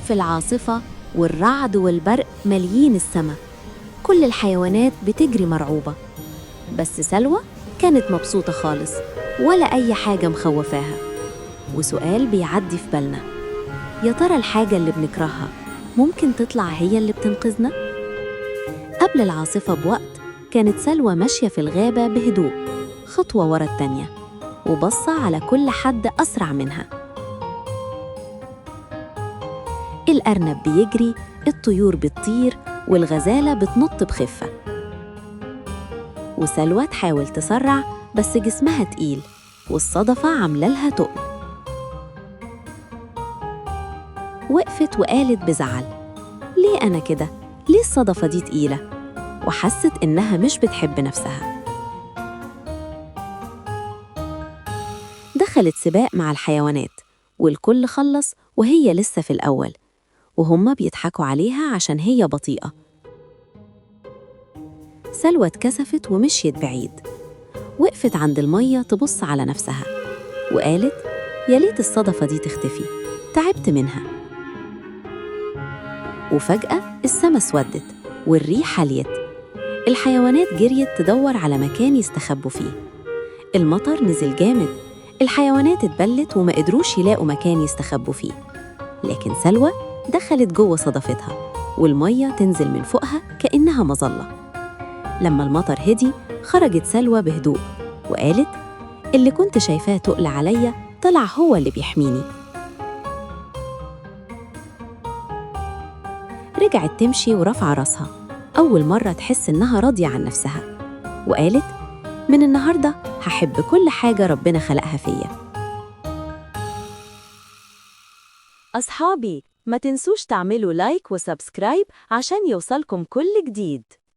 في العاصفة والرعد والبرق ماليين السما. كل الحيوانات بتجري مرعوبة، بس سلوى كانت مبسوطة خالص، ولا أي حاجة مخوفاها. وسؤال بيعدي في بالنا، يا ترى الحاجة اللي بنكرهها ممكن تطلع هي اللي بتنقذنا؟ قبل العاصفة بوقت كانت سلوى ماشية في الغابة بهدوء، خطوة ورا التانية، وبصة على كل حد أسرع منها. الأرنب بيجري، الطيور بتطير، والغزالة بتنط بخفة. وسلوى تحاول تسرع بس جسمها تقيل، والصدفة عاملة لها تقل. وقفت وقالت بزعل، ليه أنا كده؟ ليه الصدفة دي تقيلة؟ وحست إنها مش بتحب نفسها. دخلت سباق مع الحيوانات، والكل خلص وهي لسه في الأول، وهم بيضحكوا عليها عشان هي بطيئة. سلوى اتكسفت ومشيت بعيد، وقفت عند المية تبص على نفسها، وقالت يا ليت الصدفة دي تختفي، تعبت منها. وفجأة السما اسودت والريح هليت، الحيوانات جريت تدور على مكان يستخبوا فيه. المطر نزل جامد، الحيوانات اتبلت وما قدروش يلاقوا مكان يستخبوا فيه. لكن سلوى دخلت جوه صدفتها، والمية تنزل من فوقها كأنها مظلة. لما المطر هدي خرجت سلوى بهدوء وقالت اللي كنت شايفاه تقل عليا طلع هو اللي بيحميني. رجعت تمشي ورفع راسها، أول مرة تحس إنها راضية عن نفسها، وقالت من النهاردة هحب كل حاجة ربنا خلقها فيا. أصحابي، ما تنسوش تعملوا لايك وسبسكرايب عشان يوصلكم كل جديد.